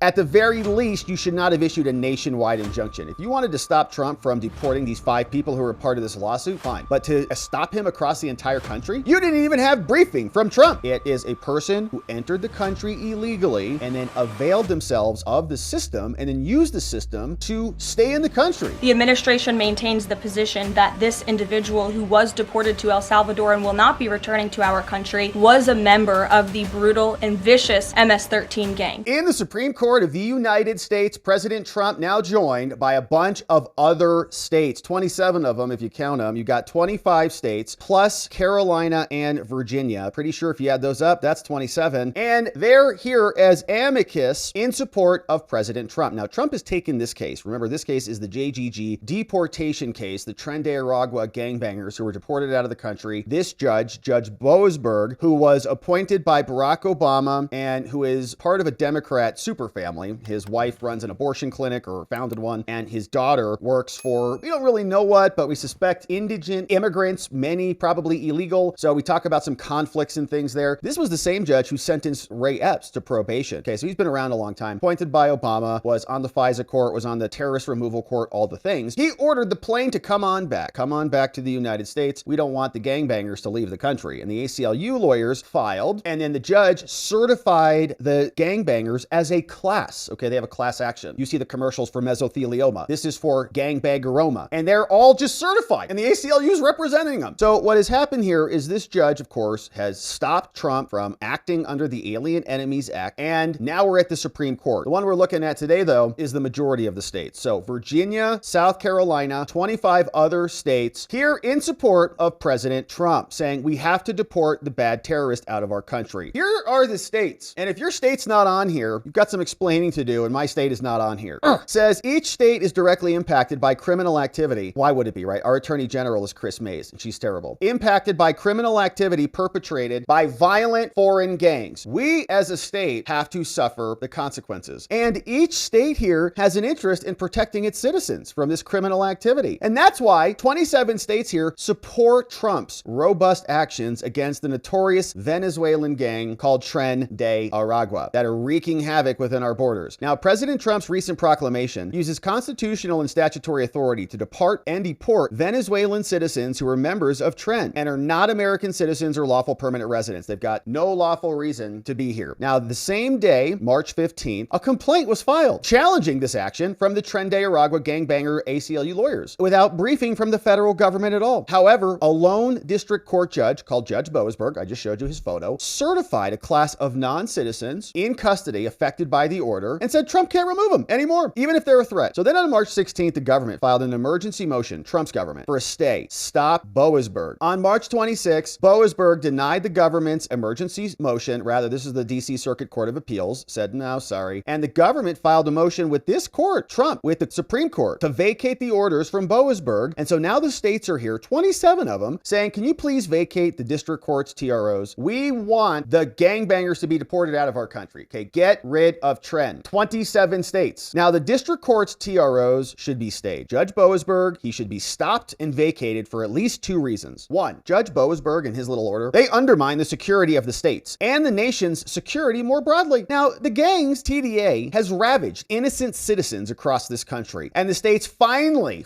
At the very least, you should not have issued a nationwide injunction. If you wanted to stop Trump from deporting these 5 people who were part of this lawsuit, fine. But to stop him across the entire country, you didn't even have briefing from Trump. It is a person who entered the country illegally and then availed themselves of the system and then used the system to stay in the country. The administration maintains the position that this individual who was deported to El Salvador and will not be returning to our country was a member of the brutal and vicious MS-13 gang. In the Supreme Court of the United States, President Trump now joined by a bunch of other states, 27 of them if you count them. You got 25 states plus Carolina and Virginia. Pretty sure if you add those up, that's 27. And they're here as amicus in support of President Trump. Now, Trump has taken this case. Remember, this case is the JGG deportation case, the Tren de Aragua gangbangers who were deported out of the country. This judge, Judge Boasberg, who was appointed by Barack Obama and who is part of a Democrat super family. His wife runs an abortion clinic or founded one, and his daughter works for, we don't really know what, but we suspect indigent immigrants, many probably illegal. So we talk about some conflicts and things there. This was the same judge who sentenced Ray Epps to probation. Okay, so he's been around a long time. Appointed by Obama, was on the FISA court, was on the terrorist removal court, all the things. He ordered the plane to come on back to the United States. We don't want the gangbangers to leave the country. And the ACLU lawyers filed, and then the judge certified the gangbangers as a class. Okay, they have a class action. You see the commercials for mesothelioma. This is for gangbangeroma. And they're all just certified, and the ACLU is representing them. So what has happened here is this judge, of course, has stopped Trump from acting under the Alien Enemies Act, and now we're at the Supreme Court. The one we're looking at today, though, is the majority of the states. So Virginia, South Carolina, 25 other states here in support of President Trump, saying we have to deport the bad terrorist out of our country. Here are the states. And if your state's not on here, you've got some explaining to do, and my state is not on here. Says each state is directly impacted by criminal activity. Why would it be, right? Our Attorney General is Chris Mays, and she's terrible. Impacted by criminal activity perpetrated by violent foreign gangs. We, as a state, have to suffer the consequences. And each state here has an interest in protecting its citizens from this criminal activity. And that's why 27 states here support Trump's robust actions against the notorious Venezuelan gang called Tren de Aragua that are wreaking havoc within our borders. Now, President Trump's recent proclamation uses constitutional and statutory authority to depart and deport Venezuelan citizens who are members of Tren and are not American citizens or lawful permanent residents. They've got no lawful reason to be here. Now, the same day, March 15th, a complaint was filed challenging this action from the Tren de Aragua gangbanger ACLU lawyers without briefing from the federal government at all. However, a lone district court judge called Judge Boasberg, I just showed you his photo, certified a class of non-citizens in custody affected by the order and said Trump can't remove them anymore, even if they're a threat. So then on March 16th, the government filed an emergency motion, Trump's government, for a stay. Stop Boasberg. On March 26th, Boasberg denied the government's emergency motion. Rather, this is the DC Circuit Court of Appeals, said no, sorry. And the government filed a motion with this court, Trump, with the Supreme Court, to vacate the orders from Boasberg. And so now the states are here, 27 of them, saying, can you please vacate the district court's TROs? We want the gangbangers to be deported out of our country. Okay, get rid of Tren. 27 states. Now, the district court's TROs should be stayed. Judge Boasberg, he should be stopped and vacated for at least 2 reasons. 1, Judge Boasberg and his little order, they undermine the security of the states and the nation's security more broadly. Now, the gang's TDA has ravaged innocent citizens across this country, and the states finally,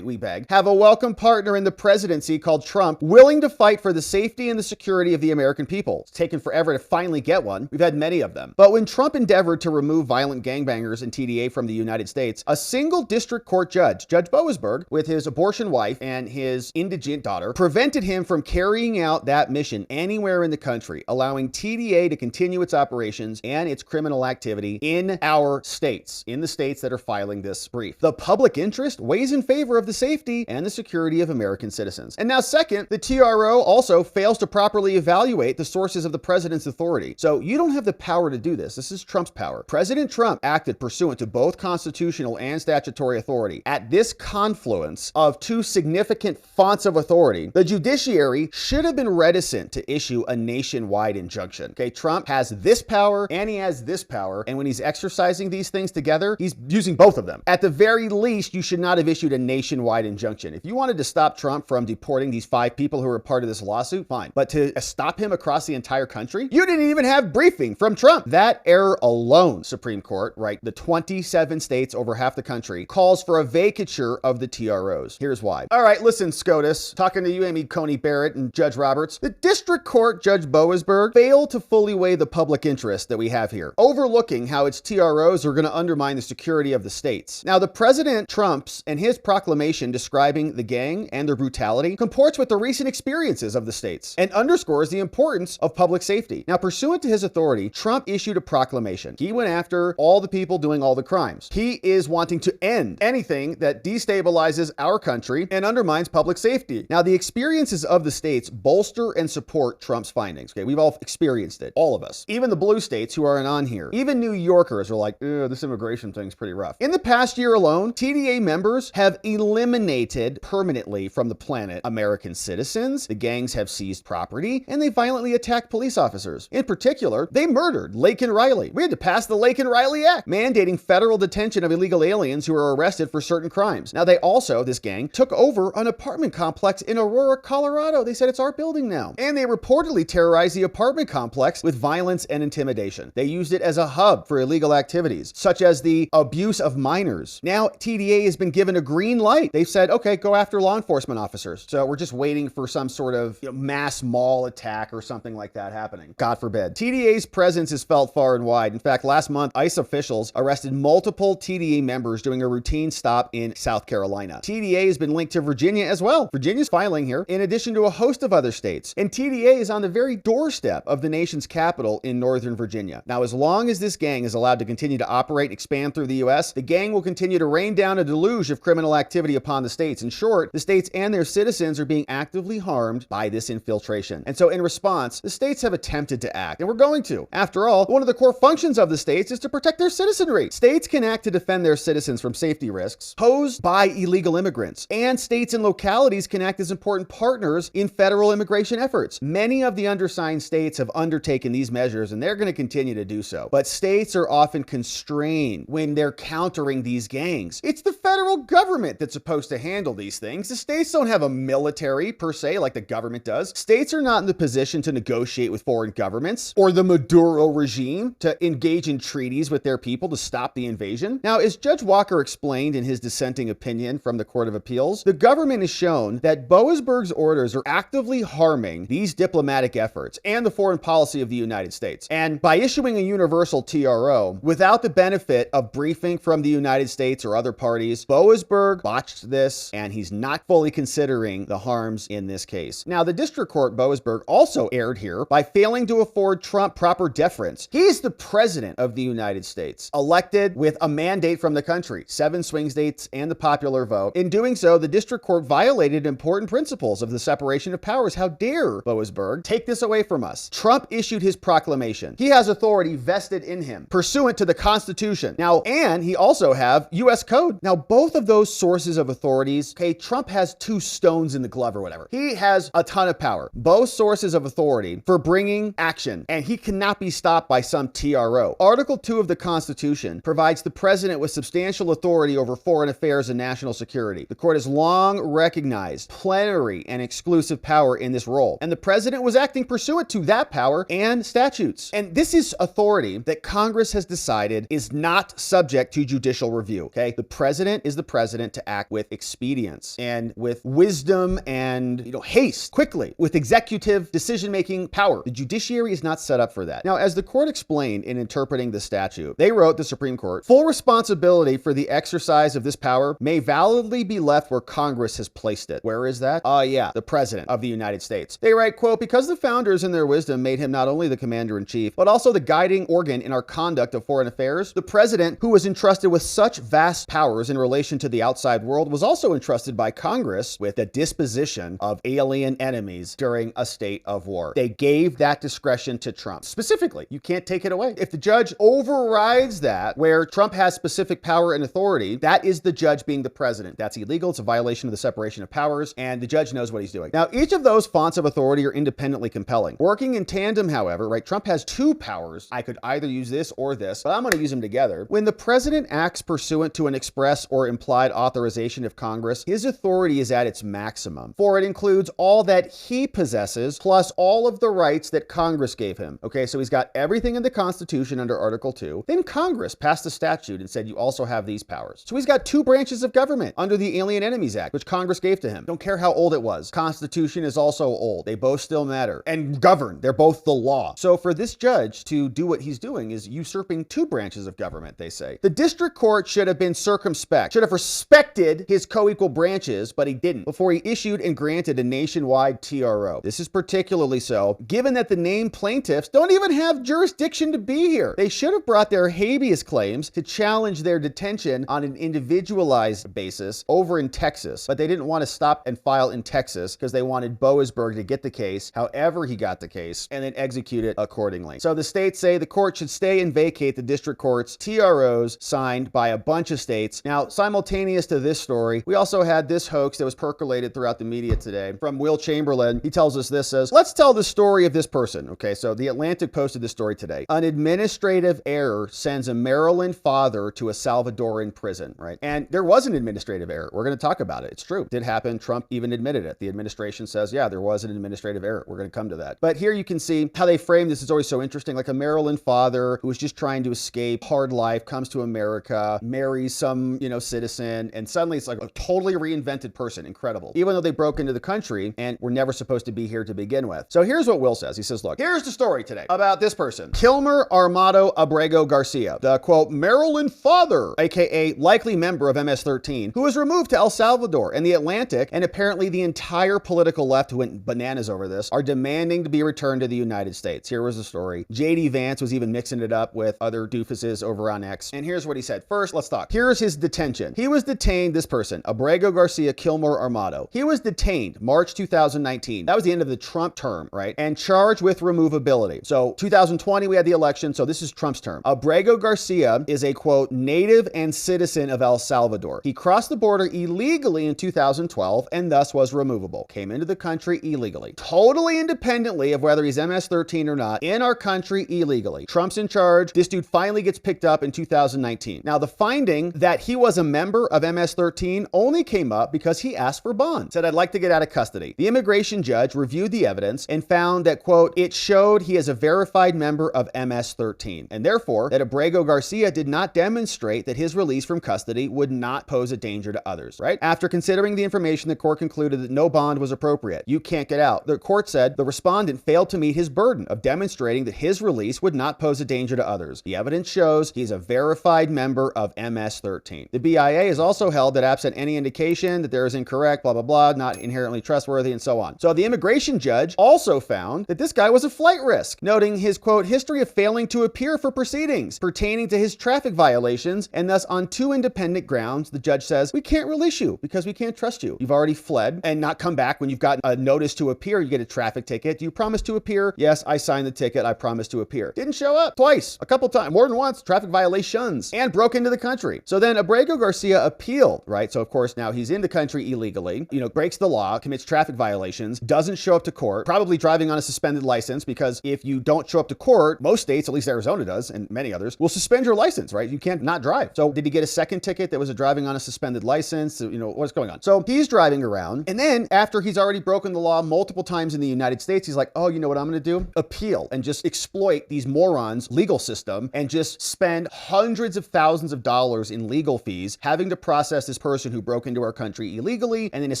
we beg, have a welcome partner in the presidency called Trump, willing to fight for the safety and the security of the American people. It's taken forever to finally get one. We've had many of them. But when Trump endeavored to remove violent gangbangers and TDA from the United States, a single district court judge, Judge Boasberg, with his abortion wife and his indigent daughter, prevented him from carrying out that mission anywhere in the country, allowing TDA to continue its operations and its criminal activity in our states, in the states that are filing this brief. The public interest weighs in favor of the safety and the security of American citizens. And now, second, the TRO also fails to properly evaluate the sources of the president's authority. So you don't have the power to do this. This is Trump's power. President Trump acted pursuant to both constitutional and statutory authority. At this confluence of 2 significant fonts of authority, the judiciary should have been reticent to issue a nationwide injunction. Okay, Trump has this power and he has this power, and when he's exercising these things together, he's using both of them. At the very least, you should not have issued a nationwide injunction. If you wanted to stop Trump from deporting these 5 people who were part of this lawsuit, fine. But to stop him across the entire country, you didn't even have briefing from Trump. That error alone alone Supreme Court, right, the 27 states, over half the country, calls for a vacature of the TROs. Here's why. All right, listen, SCOTUS, talking to you, Amy Coney Barrett and Judge Roberts. The District Court Judge Boasberg failed to fully weigh the public interest that we have here, overlooking how its TROs are going to undermine the security of the states. Now, the President Trump's and his proclamation describing the gang and their brutality comports with the recent experiences of the states and underscores the importance of public safety. Now, pursuant to his authority, Trump issued a proclamation. He went after all the people doing all the crimes. He is wanting to end anything that destabilizes our country and undermines public safety. Now, the experiences of the states bolster and support Trump's findings. Okay, we've all experienced it, all of us. Even the blue states who aren't on here. Even New Yorkers are like, this immigration thing's pretty rough. In the past year alone, TDA members have eliminated permanently from the planet American citizens. The gangs have seized property, and they violently attacked police officers. In particular, they murdered Laken Riley. We had to pass the Laken Riley Act, mandating federal detention of illegal aliens who are arrested for certain crimes. Now, they also, this gang, took over an apartment complex in Aurora, Colorado. They said it's our building now. And they reportedly terrorized the apartment complex with violence and intimidation. They used it as a hub for illegal activities, such as the abuse of minors. Now, TDA has been given a green light. They've said, okay, go after law enforcement officers. So we're just waiting for some sort of mass mall attack or something like that happening. God forbid. TDA's presence is felt far and wide. In fact, last month, ICE officials arrested multiple TDA members doing a routine stop in South Carolina. TDA has been linked to Virginia as well. Virginia's filing here, in addition to a host of other states. And TDA is on the very doorstep of the nation's capital in Northern Virginia. Now, as long as this gang is allowed to continue to operate and expand through the U.S., the gang will continue to rain down a deluge of criminal activity upon the states. In short, the states and their citizens are being actively harmed by this infiltration. And so in response, the states have attempted to act, and we're going to. After all, one of the core functions of the states is to protect their citizenry. States can act to defend their citizens from safety risks posed by illegal immigrants, and states and localities can act as important partners in federal immigration efforts. Many of the undersigned states have undertaken these measures, and they're going to continue to do so. But states are often constrained when they're countering these gangs. It's the federal government that's supposed to handle these things. The states don't have a military per se like the government does. States are not in the position to negotiate with foreign governments or the Maduro regime to engage in treaties with their people to stop the invasion. Now, as Judge Walker explained in his dissenting opinion from the Court of Appeals, the government has shown that Boasberg's orders are actively harming these diplomatic efforts and the foreign policy of the United States. And by issuing a universal TRO without the benefit of briefing from the United States or other parties, Boasberg botched this, and he's not fully considering the harms in this case. Now, the District Court Boasberg also erred here by failing to afford Trump proper deference. He's the president of the United States, elected with a mandate from the country, 7 swing states and the popular vote. In doing so, the District Court violated important principles of the separation of powers. How dare Boasberg take this away from us? Trump issued his proclamation. He has authority vested in him, pursuant to the Constitution. Now, and he also have U.S. Code. Now, both of those sources of authorities, okay, Trump has 2 stones in the glove or whatever. He has a ton of power. Both sources of authority for bringing action, and he cannot be stopped by some TRO. Article 2 of the Constitution provides the president with substantial authority over foreign affairs and national security. The court has long recognized plenary and exclusive power in this role, and the president was acting pursuant to that power and statutes. And this is authority that Congress has decided is not subject to judicial review, okay? The president is the president to act with expedience and with wisdom and, haste, quickly, with executive decision-making power. The judiciary is not set up for that. Now, as the court explained in interpreting the statute, they wrote, the Supreme Court, full responsibility for the exercise of this power may validly be left where Congress has placed it. Where is that? The president of the United States. They write, quote, because the founders in their wisdom made him not only the commander-in-chief, but also the guiding organ in our conduct of foreign affairs, the president, who was entrusted with such vast powers in relation to the outside world, was also entrusted by Congress with the disposition of alien enemies during a state of war. They gave that discretion to Trump. Specifically, you can't take it away. If the judge overrides that, where Trump has specific power and authority, that is the judge being the president. That's illegal. It's a violation of the separation of powers, and the judge knows what he's doing. Now, each of those fonts of authority are independently compelling. Working in tandem, however, right, Trump has 2 powers. I could either use this or this, but I'm going to use them together. When the president acts pursuant to an express or implied authorization of Congress, his authority is at its maximum, for it includes all that he possesses, plus all of the rights that Congress gave him. Okay, so he's got everything in the Constitution under under Article 2. Then Congress passed a statute and said you also have these powers. So he's got two branches of government under the Alien Enemies Act, which Congress gave to him. Don't care how old it was. Constitution is also old. They both still matter and govern. They're both the law. So for this judge to do what he's doing is usurping two branches of government, they say. The district court should have been circumspect, should have respected his co-equal branches, but he didn't, before he issued and granted a nationwide TRO. This is particularly so, given that the named plaintiffs don't even have jurisdiction to be here. They should have brought their habeas claims to challenge their detention on an individualized basis over in Texas, but they didn't want to stop and file in Texas because they wanted Boasberg to get the case, however he got the case, and then execute it accordingly. So the states say the court should stay and vacate the district court's TROs signed by a bunch of states. Now, simultaneous to this story, we also had this hoax that was percolated throughout the media today from Will Chamberlain. He tells us this, says, let's tell the story of this person. Okay, so the Atlantic posted this story today. An administrative error sends a Maryland father to a Salvadoran prison, right? And there was an administrative error. We're going to talk about it. It's true. It did happen. Trump even admitted it. The administration says, yeah, there was an administrative error. We're going to come to that. But here you can see how they frame this is always so interesting. Like a Maryland father who was just trying to escape hard life, comes to America, marries some, citizen, and suddenly it's like a totally reinvented person. Incredible. Even though they broke into the country and were never supposed to be here to begin with. So here's what Will says. He says, look, here's the story today about this person. Kilmer Armando Abrego-Garcia, the quote, Maryland father, aka likely member of MS-13, who was removed to El Salvador, and the Atlantic, and apparently the entire political left who went bananas over this, are demanding to be returned to the United States. Here was the story. J.D. Vance was even mixing it up with other doofuses over on X. And here's what he said. First, let's talk. Here's his detention. He was detained, this person, Abrego-Garcia Kilmer Armado. He was detained March 2019. That was the end of the Trump term, right? And charged with removability. So 2020, we had the election. So this is Trump's term. Abrego-Garcia is a, quote, native and citizen of El Salvador. He crossed the border illegally in 2012 and thus was removable. Came into the country illegally. Totally independently of whether he's MS-13 or not, in our country illegally. Trump's in charge. This dude finally gets picked up in 2019. Now, the finding that he was a member of MS-13 only came up because he asked for bond. Said, I'd like to get out of custody. The immigration judge reviewed the evidence and found that, quote, it showed he is a verified member of MS-13, and therefore that Abrego-Garcia did not demonstrate that his release from custody would not pose a danger to others, right? After considering the information, the court concluded that no bond was appropriate. You can't get out. The court said the respondent failed to meet his burden of demonstrating that his release would not pose a danger to others. The evidence shows he's a verified member of MS-13. The BIA has also held that absent any indication that there is incorrect, blah, blah, blah, not inherently trustworthy, and so on. So the immigration judge also found that this guy was a flight risk, noting his, quote, history of failing to appear for proceedings pertaining to his traffic violations, and thus on two independent grounds, the judge says, we can't release you because we can't trust you. You've already fled and not come back when you've got a notice to appear. You get a traffic ticket. Do you promise to appear? Yes, I signed the ticket. I promised to appear. Didn't show up twice, a couple times, more than once, traffic violations, and broke into the country. So then Abrego-Garcia appealed, right? So of course, now he's in the country illegally, breaks the law, commits traffic violations, doesn't show up to court, probably driving on a suspended license, because if you don't show up to court, most states, at least Arizona does, and many others, will suspend your license, right? You can't not drive. So did he get a second ticket that was a driving on a suspended license? What's going on? So he's driving around, and then after he's already broken the law multiple times in the United States, he's like, oh, you know what I'm going to do? Appeal and just exploit these morons' legal system and just spend hundreds of thousands of dollars in legal fees having to process this person who broke into our country illegally and then is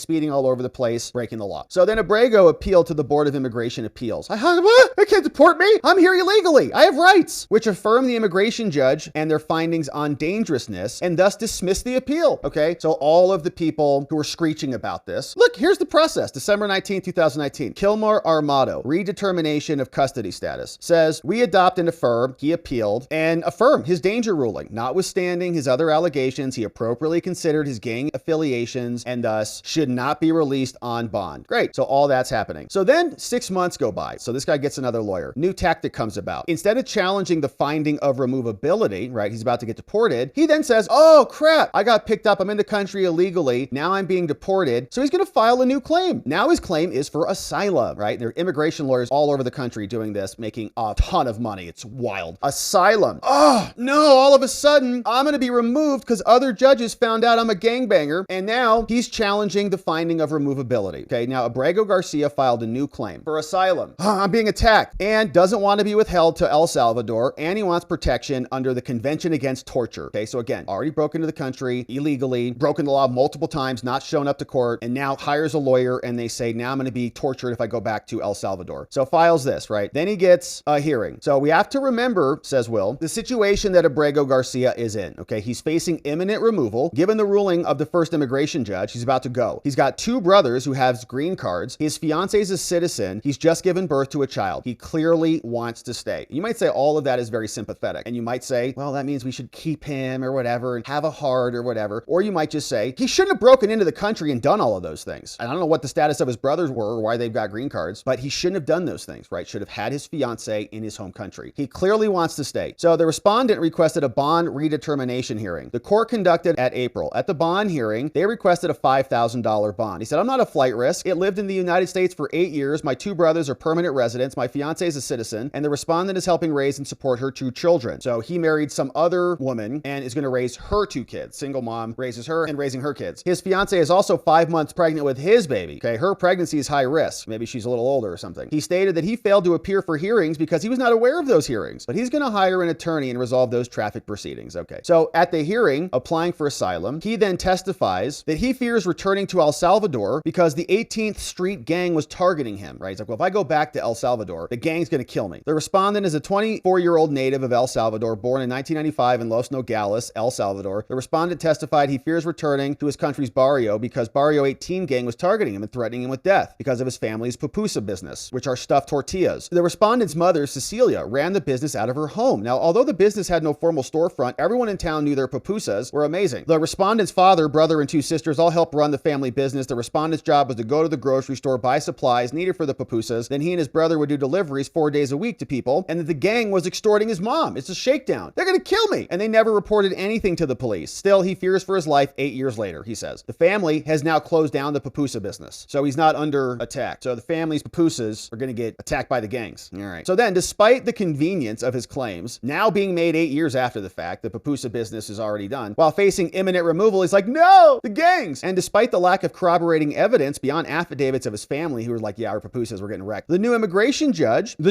speeding all over the place, breaking the law. So then Abrego appealed to the Board of Immigration Appeals. What? They can't deport me. I'm here illegally. I have rights, which affirmed the immigration judge and their findings on dangerousness and thus dismissed the appeal. Okay. So all of the people who were screeching about this, look, here's the process. December 19, 2019, Kilmer Armado, redetermination of custody status, says we adopt and affirm. He appealed and affirmed his danger ruling. Notwithstanding his other allegations, he appropriately considered his gang affiliations and thus should not be released on bond. Great. So all that's happening. So then 6 months go by. So this guy gets another lawyer. New tactic comes about. Instead of challenging the finding of removability, right? He's about to get deported. He then says, oh crap, I got picked up. I'm in the country illegally. Now I'm being deported. So he's going to file a new claim. Now his claim is for asylum, right? There are immigration lawyers all over the country doing this, making a ton of money. It's wild. Asylum. Oh no, all of a sudden I'm going to be removed because other judges found out I'm a gangbanger. And now he's challenging the finding of removability. Okay. Now Abrego-Garcia filed a new claim for asylum. I'm being attacked and doesn't want to be withheld to El Salvador Salvador, and he wants protection under the Convention Against Torture. Okay, so again, already broke into the country illegally, broken the law multiple times, not shown up to court, and now hires a lawyer, and they say, now I'm going to be tortured if I go back to El Salvador. So files this, right? Then he gets a hearing. So we have to remember, says Will, the situation that Abrego-Garcia is in. Okay, he's facing imminent removal. Given the ruling of the first immigration judge, he's about to go. He's got two brothers who have green cards. His fiance is a citizen. He's just given birth to a child. He clearly wants to stay. You might say all of that is very sympathetic. And you might say, well, that means we should keep him or whatever and have a heart or whatever. Or you might just say, he shouldn't have broken into the country and done all of those things. And I don't know what the status of his brothers were or why they've got green cards, but he shouldn't have done those things, right? Should have had his fiance in his home country. He clearly wants to stay. So the respondent requested a bond redetermination hearing. The court conducted at April. At the bond hearing, they requested a $5,000 bond. He said, I'm not a flight risk. It lived in the United States for 8 years. My two brothers are permanent residents. My fiance is a citizen, and the respondent is helping raise and support her two children. So he married some other woman and is going to raise her two kids. Single mom raises her and raising her kids. His fiance is also 5 months pregnant with his baby. Okay, her pregnancy is high risk. Maybe she's a little older or something. He stated that he failed to appear for hearings because he was not aware of those hearings, but he's going to hire an attorney and resolve those traffic proceedings. Okay, so at the hearing, applying for asylum, he then testifies that he fears returning to El Salvador because the 18th Street gang was targeting him, right? He's like, well, if I go back to El Salvador, the gang's going to kill me. The respondent is a 24-year-old native of El Salvador, born in 1995 in Los Nogales, El Salvador. The respondent testified he fears returning to his country's barrio because Barrio 18 gang was targeting him and threatening him with death because of his family's pupusa business, which are stuffed tortillas. The respondent's mother, Cecilia, ran the business out of her home. Now, although the business had no formal storefront, everyone in town knew their pupusas were amazing. The respondent's father, brother, and two sisters all helped run the family business. The respondent's job was to go to the grocery store, buy supplies needed for the pupusas. Then he and his brother would do deliveries 4 days a week to people, and that the gang was extorting his mom. It's a shakedown. They're going to kill me. And they never reported anything to the police. Still, he fears for his life 8 years later, he says. The family has now closed down the pupusa business, so he's not under attack. So the family's pupusas are going to get attacked by the gangs. All right. So then, despite the convenience of his claims, now being made 8 years after the fact, the pupusa business is already done. While facing imminent removal, he's like, no, the gangs. And despite the lack of corroborating evidence beyond affidavits of his family, who were like, yeah, our pupusas were getting wrecked. The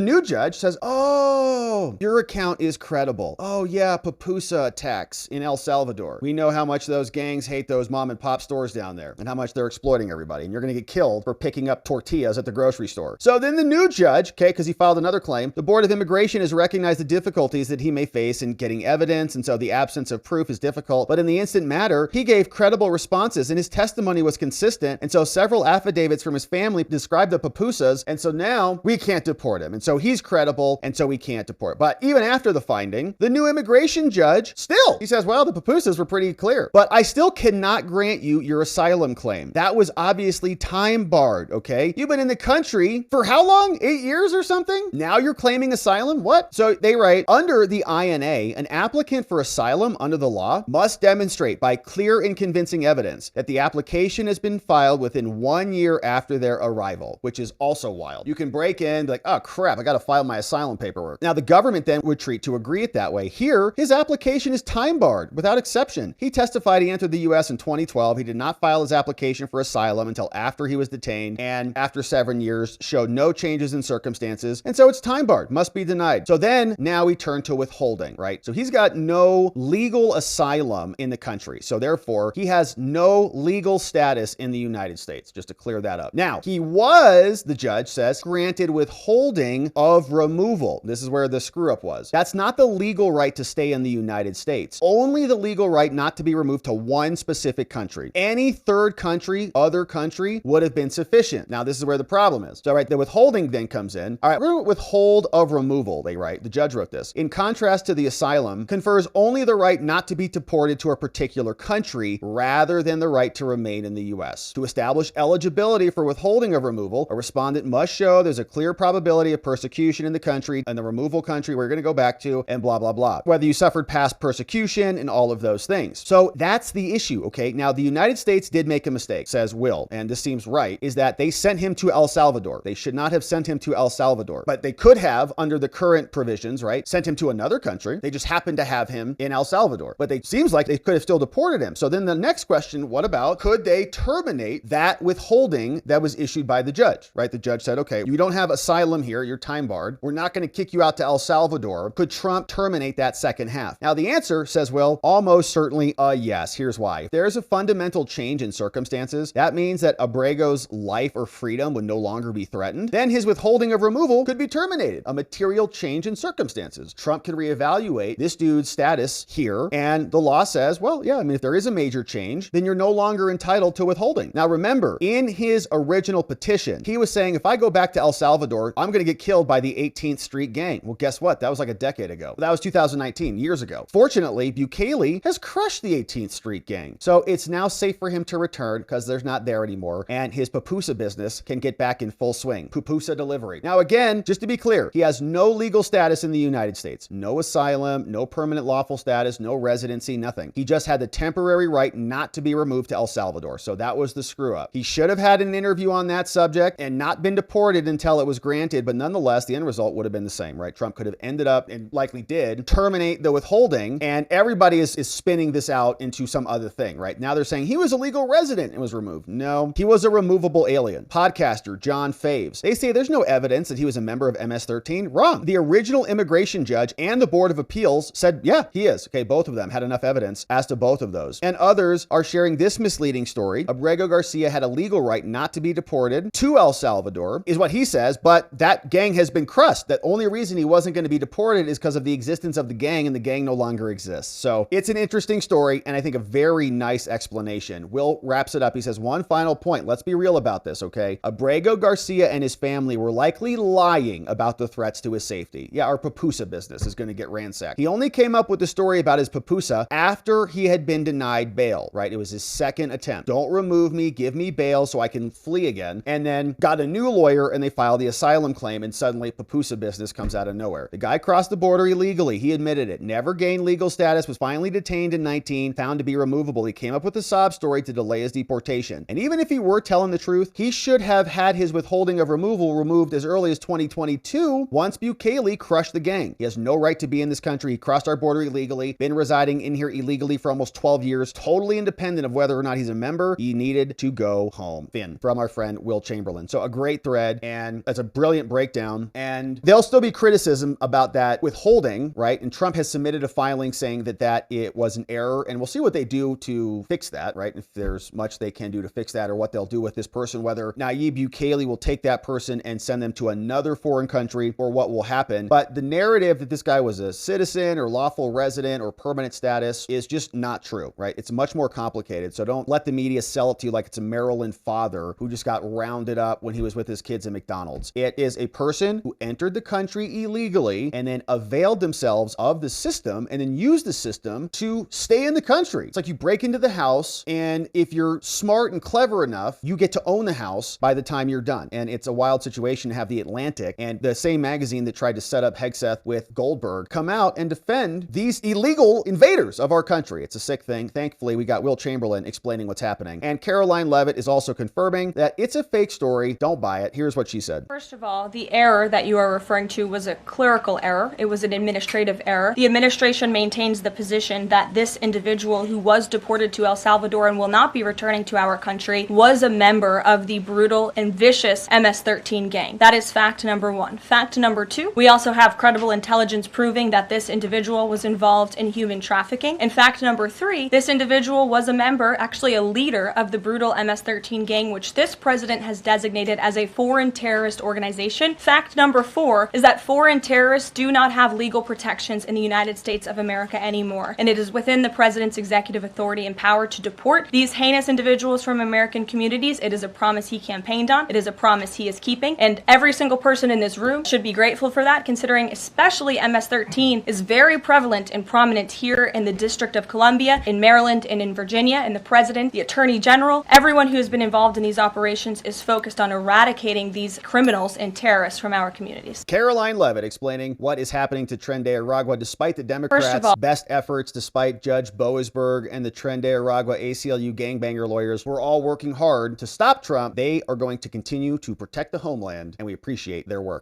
new judge says, oh, your account is credible. Oh yeah, pupusa attacks in El Salvador. We know how much those gangs hate those mom and pop stores down there and how much they're exploiting everybody. And you're going to get killed for picking up tortillas at the grocery store. So then the new judge, okay, because he filed another claim, the Board of Immigration has recognized the difficulties that he may face in getting evidence. And so the absence of proof is difficult. But in the instant matter, he gave credible responses and his testimony was consistent. And so several affidavits from his family described the pupusas. And so now we can't deport him. And so he's credible. And so we can't deport. But even after the finding, the new immigration judge still, he says, well, the pupusas were pretty clear, but I still cannot grant you your asylum claim. That was obviously time barred. Okay. You've been in the country for how long? 8 years or something? Now you're claiming asylum? What? So they write, under the INA, an applicant for asylum under the law must demonstrate by clear and convincing evidence that the application has been filed within 1 year after their arrival, which is also wild. You can break in, be like, oh crap, I got to file my asylum paperwork. Now the government then would treat to agree it that way. Here, his application is time barred without exception. He testified he entered the U.S. in 2012. He did not file his application for asylum until after he was detained, and after 7 years showed no changes in circumstances. And so it's time barred, must be denied. So then now we turn to withholding, right? So he's got no legal asylum in the country. So therefore he has no legal status in the United States, just to clear that up. Now he was, the judge says, granted withholding of removal. This is where the screw up was. That's not the legal right to stay in the United States. Only the legal right not to be removed to one specific country. Any third country, other country would have been sufficient. Now this is where the problem is. So right, the withholding then comes in. All right, we're going to withhold of removal, they write. The judge wrote this. In contrast to the asylum, confers only the right not to be deported to a particular country rather than the right to remain in the U.S. To establish eligibility for withholding of removal, a respondent must show there's a clear probability of persecution in the country and the removal country we're going to go back to and blah, blah, blah. Whether you suffered past persecution and all of those things. So that's the issue, okay? Now, the United States did make a mistake, says Will, and this seems right, is that they sent him to El Salvador. They should not have sent him to El Salvador, but they could have, under the current provisions, right, sent him to another country. They just happened to have him in El Salvador, but it seems like they could have still deported him. So then the next question, what about, could they terminate that withholding that was issued by the judge, right? The judge said, okay, you don't have asylum here. You're time barred. We're not going to kick you out to El Salvador. Salvador, could Trump terminate that second half? Now, the answer says, well, almost certainly yes. Here's why. If there's a fundamental change in circumstances, that means that Abrego's life or freedom would no longer be threatened. Then his withholding of removal could be terminated. A material change in circumstances. Trump can reevaluate this dude's status here, and the law says, well, yeah, I mean, if there is a major change, then you're no longer entitled to withholding. Now, remember, in his original petition, he was saying, if I go back to El Salvador, I'm going to get killed by the 18th Street Gang. Well, guess what? That was like a decade ago. That was 2019, years ago. Fortunately, Bukele has crushed the 18th Street Gang. So it's now safe for him to return because there's not there anymore, and his pupusa business can get back in full swing. Pupusa delivery. Now, again, just to be clear, he has no legal status in the United States. No asylum, no permanent lawful status, no residency, nothing. He just had the temporary right not to be removed to El Salvador. So that was the screw up. He should have had an interview on that subject and not been deported until it was granted, but nonetheless, the end result would have been the same, right? Trump could have ended up, and likely did, terminate the withholding, and everybody is spinning this out into some other thing, right? Now they're saying he was a legal resident and was removed. No, he was a removable alien. Podcaster John Faves. They say there's no evidence that he was a member of MS-13. Wrong. The original immigration judge and the Board of Appeals said, yeah, he is. Okay, both of them had enough evidence as to both of those. And others are sharing this misleading story. Abrego-Garcia had a legal right not to be deported to El Salvador, is what he says, but that gang has been crushed. The only reason he wasn't going to be deported is because of the existence of the gang, and the gang no longer exists. So it's an interesting story, and I think a very nice explanation. Will wraps it up. He says, one final point. Let's be real about this, okay? Abrego-Garcia and his family were likely lying about the threats to his safety. Yeah, our pupusa business is going to get ransacked. He only came up with the story about his pupusa after he had been denied bail, right? It was his second attempt. Don't remove me, give me bail so I can flee again. And then got a new lawyer, and they filed the asylum claim, and suddenly pupusa business comes out of nowhere. The guy crossed the border illegally. He admitted it. Never gained legal status, was finally detained in 19, found to be removable. He came up with a sob story to delay his deportation. And even if he were telling the truth, he should have had his withholding of removal removed as early as 2022 once Bukele crushed the gang. He has no right to be in this country. He crossed our border illegally, been residing in here illegally for almost 12 years, totally independent of whether or not he's a member. He needed to go home. Finn, from our friend Will Chamberlain. So a great thread, and it's a brilliant breakdown. And there'll still be criticism about that withholding, right? And Trump has submitted a filing saying that it was an error, and we'll see what they do to fix that, right? If there's much they can do to fix that, or what they'll do with this person, whether Nayib Bukele will take that person and send them to another foreign country, or what will happen. But the narrative that this guy was a citizen or lawful resident or permanent status is just not true, right? It's much more complicated. So don't let the media sell it to you like it's a Maryland father who just got rounded up when he was with his kids at McDonald's. It is a person who entered the country illegally and then availed themselves of the system and then used the system to stay in the country. It's like you break into the house, and if you're smart and clever enough, you get to own the house by the time you're done. And it's a wild situation to have The Atlantic and the same magazine that tried to set up Hegseth with Goldberg come out and defend these illegal invaders of our country. It's a sick thing. Thankfully, we got Will Chamberlain explaining what's happening. And Karoline Leavitt is also confirming that it's a fake story. Don't buy it. Here's what she said. First of all, the error that you are referring to was a clerical error. It was an administrative error. The administration maintains the position that this individual who was deported to El Salvador and will not be returning to our country was a member of the brutal and vicious MS-13 gang. That is fact number one. Fact number two, we also have credible intelligence proving that this individual was involved in human trafficking. And fact number three, this individual was a member, actually a leader of the brutal MS-13 gang, which this president has designated as a foreign terrorist organization. Fact number four is that foreign terrorists do not have legal protections in the United States of America anymore. And it is within the president's executive authority and power to deport these heinous individuals from American communities. It is a promise he campaigned on. It is a promise he is keeping. And every single person in this room should be grateful for that, considering especially MS-13 is very prevalent and prominent here in the District of Columbia, in Maryland, and in Virginia. And the president, the attorney general, everyone who has been involved in these operations is focused on eradicating these criminals and terrorists from our communities. Karoline Leavitt explaining what is happening to Tren de Aragua despite the Democrats' best efforts, despite Judge Boasberg and the Tren de Aragua ACLU gangbanger lawyers. We're all working hard to stop Trump. They are going to continue to protect the homeland, and we appreciate their work.